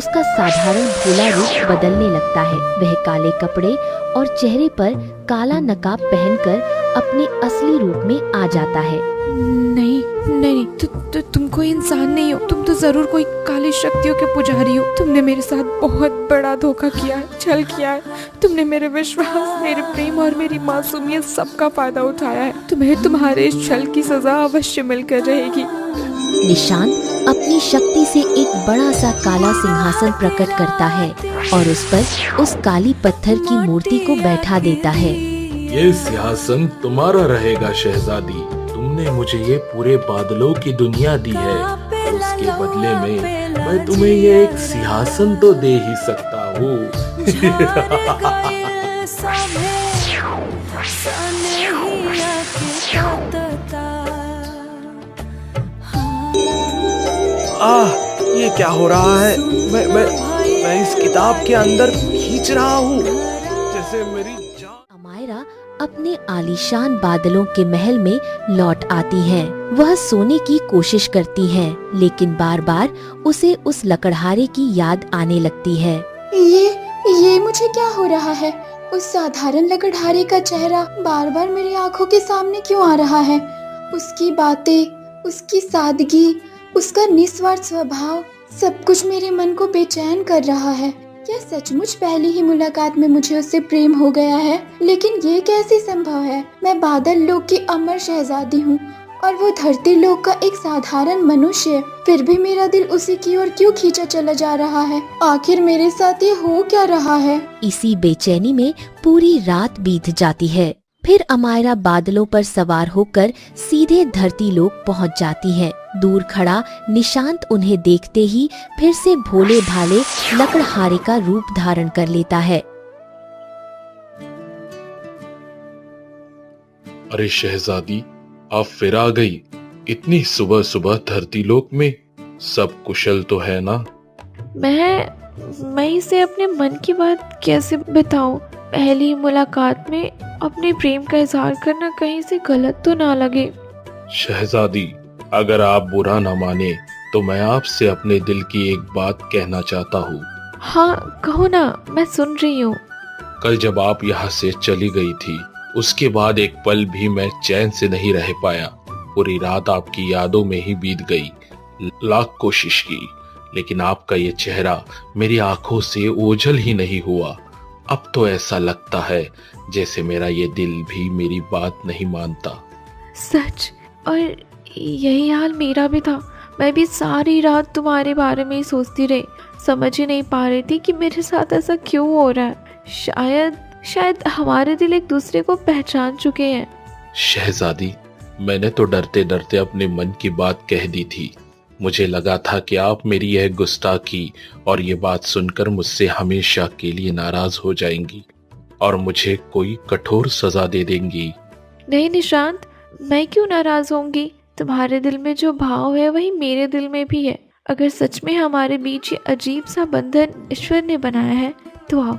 उसका साधारण भोला रूप बदलने लगता है। वह काले कपड़े और चेहरे पर काला नकाब पहनकर अपने असली रूप में आ जाता है। नहीं नहीं, तुम कोई इंसान नहीं हो। तुम तो जरूर कोई काली शक्तियों के पुजारी हो। तुमने मेरे साथ बहुत बड़ा धोखा किया है, छल किया है। तुमने मेरे विश्वास, मेरे प्रेम और मेरी मासूमियत सबका फायदा उठाया है। तुम्हें तुम्हारे इस छल की सजा अवश्य मिलकर रहेगी। निशांत अपनी शक्ति से एक बड़ा सा काला सिंहासन प्रकट करता है और उस पर उस काली पत्थर की मूर्ति को बैठा देता है। ये सिंहासन तुम्हारा रहेगा शहजादी। तुमने मुझे ये पूरे बादलों की दुनिया दी है, और उसके बदले में मैं तुम्हें ये एक सिंहासन तो दे ही सकता हूँ। ये क्या हो रहा है? मैं इस किताब के अंदर खींच रहा हूँ जैसे मेरी जान। अमायरा अपने आलीशान बादलों के महल में लौट आती हैं। वह सोने की कोशिश करती हैं, लेकिन बार बार उसे उस लकड़हारे की याद आने लगती है। ये मुझे क्या हो रहा है? उस साधारण लकड़हारे का चेहरा बार बार मेरी आंखों के सामने क्यों आ रहा है? उसकी बातें, उसकी सादगी, उसका निस्वार्थ स्वभाव, सब कुछ मेरे मन को बेचैन कर रहा है। क्या सचमुच पहली ही मुलाकात में मुझे उससे प्रेम हो गया है? लेकिन ये कैसे संभव है? मैं बादल लोक की अमर शहजादी हूँ और वो धरती लोक का एक साधारण मनुष्य। फिर भी मेरा दिल उसी की ओर क्यों खींचा चला जा रहा है? आखिर मेरे साथ ये हो क्या रहा है? इसी बेचैनी में पूरी रात बीत जाती है। फिर अमायरा बादलों पर सवार होकर सीधे धरती लोक पहुंच जाती है। दूर खड़ा निशांत उन्हें देखते ही फिर से भोले भाले लकड़हारे का रूप धारण कर लेता है। अरे शहजादी, आप फिर आ गई। इतनी सुबह सुबह धरती लोक में सब कुशल तो है ना? मैं इसे अपने मन की बात कैसे बताऊं? पहली मुलाकात में अपने प्रेम का इजहार करना कहीं से गलत तो ना लगे। शहजादी, अगर आप बुरा ना माने तो मैं आपसे अपने दिल की एक बात कहना चाहता हूँ। हाँ कहो ना, मैं सुन रही हूँ। कल जब आप यहाँ से चली गई थी, उसके बाद एक पल भी मैं चैन से नहीं रह पाया। पूरी रात आपकी यादों में ही बीत गई। लाख कोशिश की, लेकिन आपका ये चेहरा मेरी आंखों से ओझल ही नहीं हुआ। अब तो ऐसा लगता है जैसे मेरा ये दिल भी मेरी बात नहीं मानता। सच? और यही हाल मेरा भी था। मैं भी सारी रात तुम्हारे बारे में ही सोचती रही। समझ ही नहीं पा रही थी कि मेरे साथ ऐसा क्यों हो रहा है। शायद हमारे दिल एक दूसरे को पहचान चुके हैं। शहजादी, मैंने तो डरते डरते अपने मन की बात कह दी थी। मुझे लगा था कि आप मेरी यह गुस्ताखी और ये बात सुनकर मुझसे हमेशा के लिए नाराज हो जाएंगी और मुझे कोई कठोर सजा दे देंगी। नहीं निशांत, मैं क्यों नाराज होंगी? तुम्हारे दिल में जो भाव है वही मेरे दिल में भी है। अगर सच में हमारे बीच ये अजीब सा बंधन ईश्वर ने बनाया है तो आओ